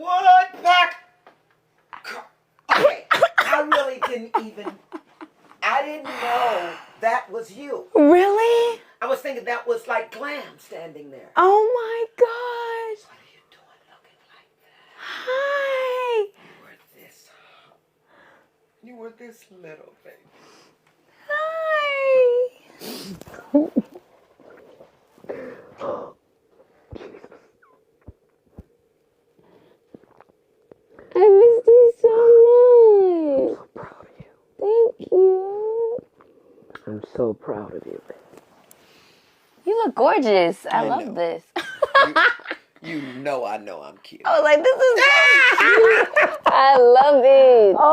Woodpecker. Okay, I didn't know that was you. Really? I was thinking that was like Glam standing there. Oh my gosh. What are you doing looking like that? Hi. You were this little, baby. Hi. I missed you so much. I'm so proud of you. Thank you. I'm so proud of you, baby. You look gorgeous. I know. love this. You know I know I'm cute. I was like, this is so cute. I love it.